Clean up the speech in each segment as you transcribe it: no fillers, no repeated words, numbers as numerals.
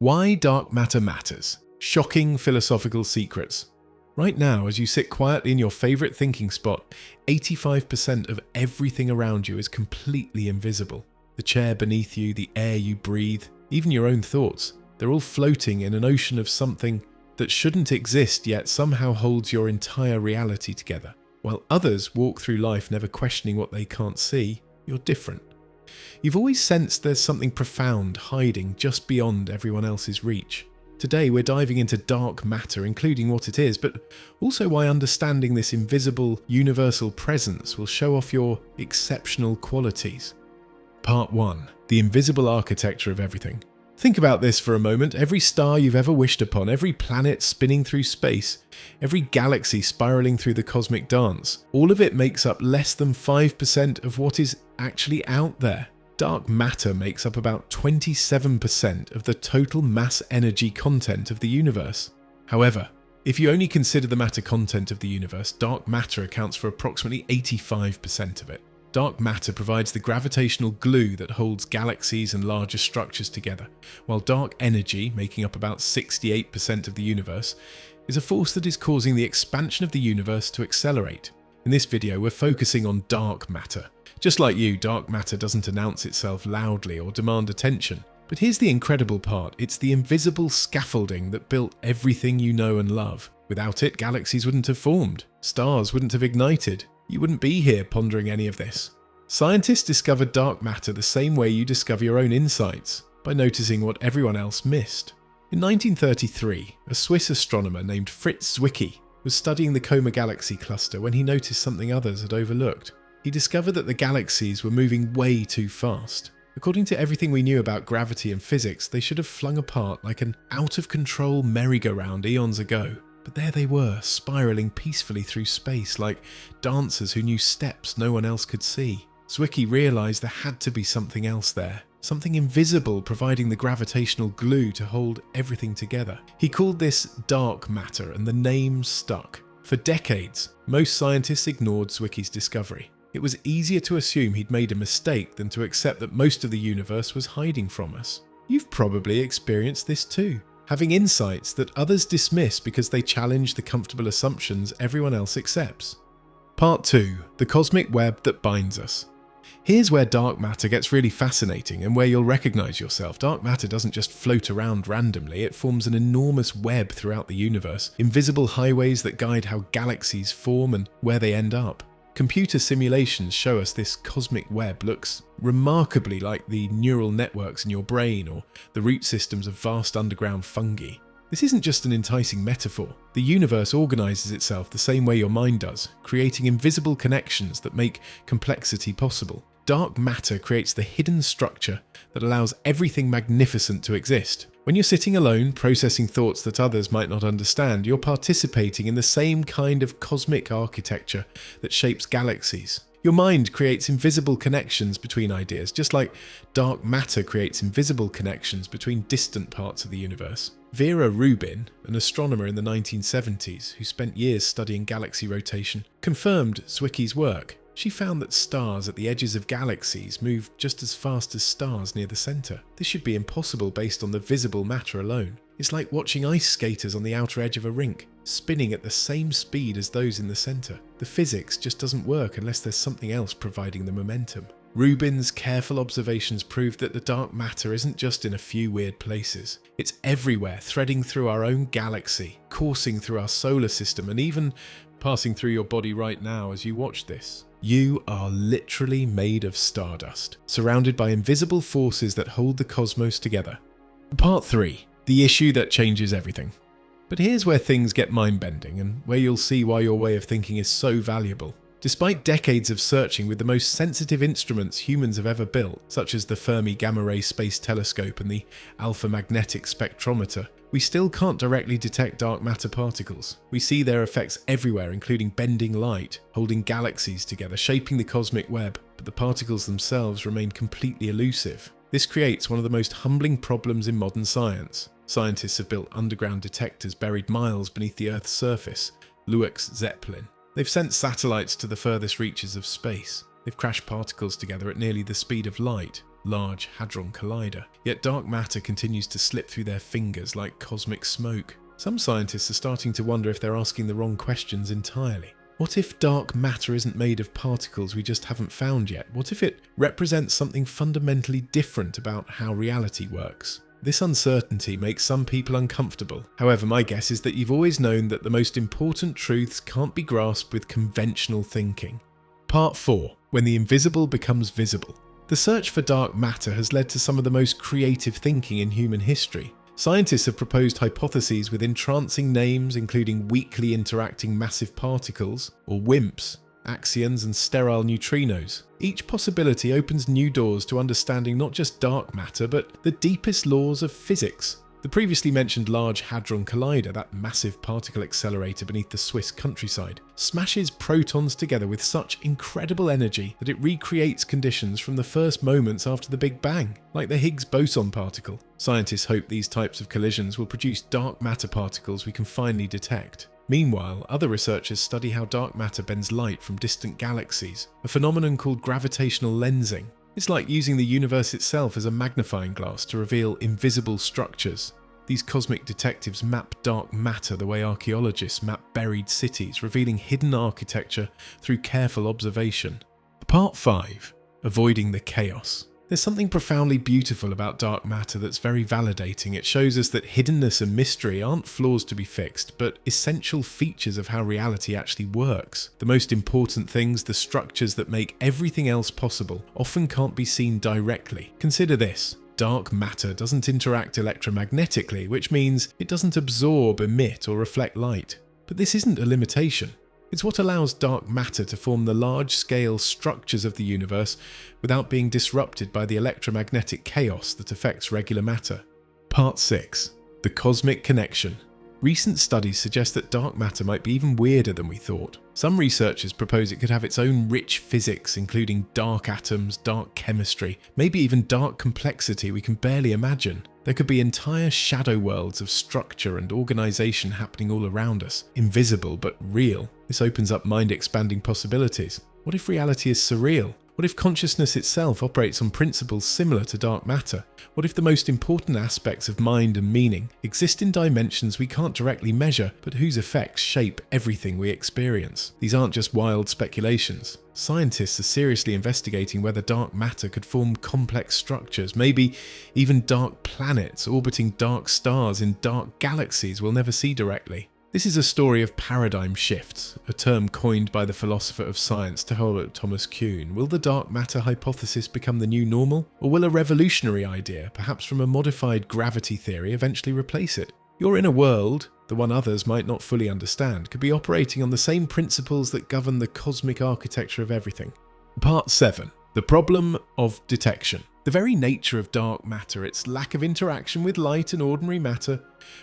Why dark matter matters. Shocking philosophical secrets. Right now, as you sit quietly in your favorite thinking spot, 85% of everything around you is completely invisible. The chair beneath you, the air you breathe, even your own thoughts, they're all floating in an ocean of something that shouldn't exist yet somehow holds your entire reality together. While others walk through life never questioning what they can't see, you're different. You've always sensed there's something profound hiding just beyond everyone else's reach. Today we're diving into dark matter, including what it is, but also why understanding this invisible, universal presence will show off your exceptional qualities. Part 1. The invisible architecture of everything. Think about this for a moment. Every star you've ever wished upon, every planet spinning through space, every galaxy spiraling through the cosmic dance, all of it makes up less than 5% of what is actually out there. Dark matter makes up about 27% of the total mass energy content of the universe. However, if you only consider the matter content of the universe, dark matter accounts for approximately 85% of it. Dark matter provides the gravitational glue that holds galaxies and larger structures together, while dark energy, making up about 68% of the universe, is a force that is causing the expansion of the universe to accelerate. In this video, we're focusing on dark matter. Just like you, dark matter doesn't announce itself loudly or demand attention. But here's the incredible part. It's the invisible scaffolding that built everything you know and love. Without it, galaxies wouldn't have formed. Stars wouldn't have ignited. You wouldn't be here pondering any of this. Scientists discovered dark matter the same way you discover your own insights, by noticing what everyone else missed. In 1933, a Swiss astronomer named Fritz Zwicky was studying the Coma Galaxy cluster when he noticed something others had overlooked. He discovered that the galaxies were moving way too fast. According to everything we knew about gravity and physics, they should have flung apart like an out-of-control merry-go-round eons ago. But there they were, spiraling peacefully through space like dancers who knew steps no one else could see. Zwicky realized there had to be something else there. Something invisible providing the gravitational glue to hold everything together. He called this dark matter, and the name stuck. For decades, most scientists ignored Zwicky's discovery. It was easier to assume he'd made a mistake than to accept that most of the universe was hiding from us. You've probably experienced this too. Having insights that others dismiss because they challenge the comfortable assumptions everyone else accepts. Part 2. The cosmic web that binds us. Here's where dark matter gets really fascinating and where you'll recognize yourself. Dark matter doesn't just float around randomly, it forms an enormous web throughout the universe, invisible highways that guide how galaxies form and where they end up. Computer simulations show us this cosmic web looks remarkably like the neural networks in your brain or the root systems of vast underground fungi. This isn't just an enticing metaphor. The universe organizes itself the same way your mind does, creating invisible connections that make complexity possible. Dark matter creates the hidden structure that allows everything magnificent to exist. When you're sitting alone, processing thoughts that others might not understand, you're participating in the same kind of cosmic architecture that shapes galaxies. Your mind creates invisible connections between ideas, just like dark matter creates invisible connections between distant parts of the universe. Vera Rubin, an astronomer in the 1970s who spent years studying galaxy rotation, confirmed Zwicky's work. She found that stars at the edges of galaxies move just as fast as stars near the centre. This should be impossible based on the visible matter alone. It's like watching ice skaters on the outer edge of a rink, spinning at the same speed as those in the centre. The physics just doesn't work unless there's something else providing the momentum. Rubin's careful observations proved that the dark matter isn't just in a few weird places. It's everywhere, threading through our own galaxy, coursing through our solar system, and even passing through your body right now as you watch this. You are literally made of stardust, surrounded by invisible forces that hold the cosmos together. Part 3. The issue that changes everything. But here's where things get mind-bending and where you'll see why your way of thinking is so valuable. Despite decades of searching with the most sensitive instruments humans have ever built, such as the Fermi Gamma Ray Space Telescope and the Alpha Magnetic Spectrometer, we still can't directly detect dark matter particles. We see their effects everywhere, including bending light, holding galaxies together, shaping the cosmic web, but the particles themselves remain completely elusive. This creates one of the most humbling problems in modern science. Scientists have built underground detectors buried miles beneath the Earth's surface, Lueck's Zeppelin. They've sent satellites to the furthest reaches of space. They've crashed particles together at nearly the speed of light. Large Hadron Collider. Yet dark matter continues to slip through their fingers like cosmic smoke. Some scientists are starting to wonder if they're asking the wrong questions entirely. What if dark matter isn't made of particles we just haven't found yet? What if it represents something fundamentally different about how reality works? This uncertainty makes some people uncomfortable. However, my guess is that you've always known that the most important truths can't be grasped with conventional thinking. Part 4. When the invisible becomes visible. The search for dark matter has led to some of the most creative thinking in human history. Scientists have proposed hypotheses with entrancing names, including weakly interacting massive particles, or WIMPs, axions and sterile neutrinos. Each possibility opens new doors to understanding not just dark matter, but the deepest laws of physics. The previously mentioned Large Hadron Collider, that massive particle accelerator beneath the Swiss countryside, smashes protons together with such incredible energy that it recreates conditions from the first moments after the Big Bang, like the Higgs boson particle. Scientists hope these types of collisions will produce dark matter particles we can finally detect. Meanwhile, other researchers study how dark matter bends light from distant galaxies, a phenomenon called gravitational lensing. It's like using the universe itself as a magnifying glass to reveal invisible structures. These cosmic detectives map dark matter the way archaeologists map buried cities, revealing hidden architecture through careful observation. Part 5. Avoiding the chaos. There's something profoundly beautiful about dark matter that's very validating. It shows us that hiddenness and mystery aren't flaws to be fixed, but essential features of how reality actually works. The most important things, the structures that make everything else possible, often can't be seen directly. Consider this. Dark matter doesn't interact electromagnetically, which means it doesn't absorb, emit, or reflect light. But this isn't a limitation. It's what allows dark matter to form the large-scale structures of the universe without being disrupted by the electromagnetic chaos that affects regular matter. Part 6. The cosmic connection. Recent studies suggest that dark matter might be even weirder than we thought. Some researchers propose it could have its own rich physics, including dark atoms, dark chemistry, maybe even dark complexity we can barely imagine. There could be entire shadow worlds of structure and organization happening all around us, invisible but real. This opens up mind-expanding possibilities. What if reality is surreal? What if consciousness itself operates on principles similar to dark matter? What if the most important aspects of mind and meaning exist in dimensions we can't directly measure, but whose effects shape everything we experience? These aren't just wild speculations. Scientists are seriously investigating whether dark matter could form complex structures, maybe even dark planets orbiting dark stars in dark galaxies we'll never see directly. This is a story of paradigm shifts, a term coined by the philosopher of science Thomas Kuhn. Will the dark matter hypothesis become the new normal? Or will a revolutionary idea, perhaps from a modified gravity theory, eventually replace it? Your inner world, the one others might not fully understand, could be operating on the same principles that govern the cosmic architecture of everything. Part 7. The problem of detection. The very nature of dark matter, its lack of interaction with light and ordinary matter,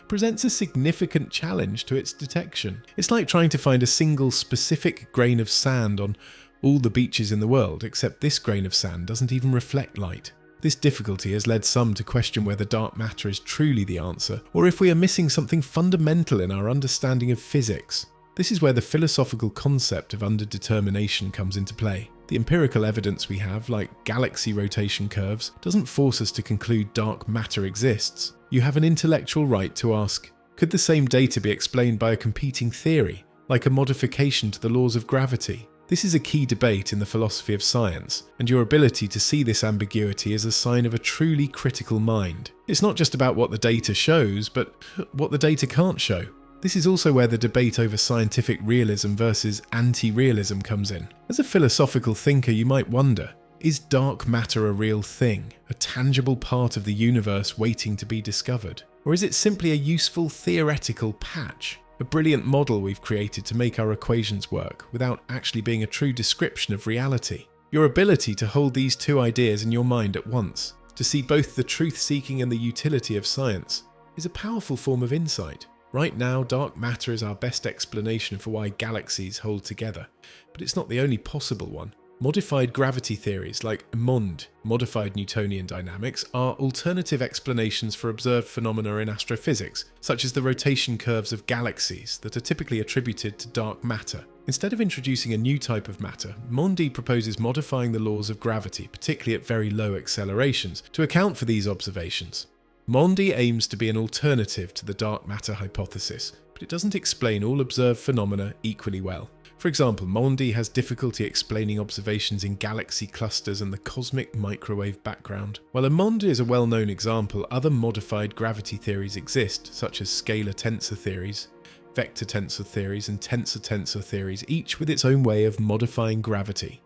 presents a significant challenge to its detection. It's like trying to find a single specific grain of sand on all the beaches in the world, except this grain of sand doesn't even reflect light. This difficulty has led some to question whether dark matter is truly the answer, or if we are missing something fundamental in our understanding of physics. This is where the philosophical concept of underdetermination comes into play. The empirical evidence we have, like galaxy rotation curves, doesn't force us to conclude dark matter exists. You have an intellectual right to ask, could the same data be explained by a competing theory, like a modification to the laws of gravity? This is a key debate in the philosophy of science, and your ability to see this ambiguity is a sign of a truly critical mind. It's not just about what the data shows, but what the data can't show. This is also where the debate over scientific realism versus anti-realism comes in. As a philosophical thinker, you might wonder, is dark matter a real thing, a tangible part of the universe waiting to be discovered? Or is it simply a useful theoretical patch, a brilliant model we've created to make our equations work, without actually being a true description of reality? Your ability to hold these two ideas in your mind at once, to see both the truth-seeking and the utility of science, is a powerful form of insight. Right now, dark matter is our best explanation for why galaxies hold together, but it's not the only possible one. Modified gravity theories like MOND, modified Newtonian dynamics, are alternative explanations for observed phenomena in astrophysics, such as the rotation curves of galaxies that are typically attributed to dark matter. Instead of introducing a new type of matter, MOND proposes modifying the laws of gravity, particularly at very low accelerations, to account for these observations. MOND aims to be an alternative to the dark matter hypothesis, but it doesn't explain all observed phenomena equally well. For example, MOND has difficulty explaining observations in galaxy clusters and the cosmic microwave background. While a MOND is a well-known example, other modified gravity theories exist, such as scalar tensor theories, vector tensor theories, and tensor theories, each with its own way of modifying gravity.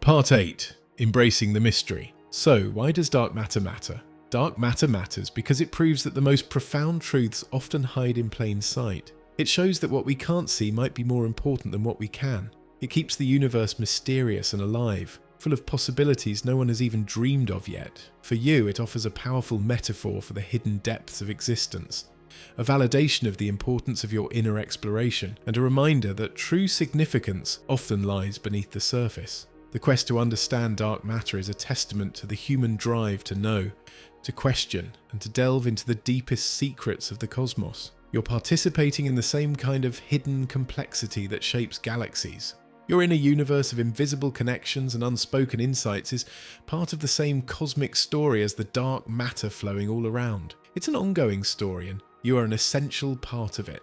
Part 8. Embracing the mystery. So, why does dark matter matter? Dark matter matters because it proves that the most profound truths often hide in plain sight. It shows that what we can't see might be more important than what we can. It keeps the universe mysterious and alive, full of possibilities no one has even dreamed of yet. For you, it offers a powerful metaphor for the hidden depths of existence, a validation of the importance of your inner exploration, and a reminder that true significance often lies beneath the surface. The quest to understand dark matter is a testament to the human drive to know, to question, and to delve into the deepest secrets of the cosmos. You're participating in the same kind of hidden complexity that shapes galaxies. Your inner universe of invisible connections and unspoken insights is part of the same cosmic story as the dark matter flowing all around. It's an ongoing story, and you are an essential part of it.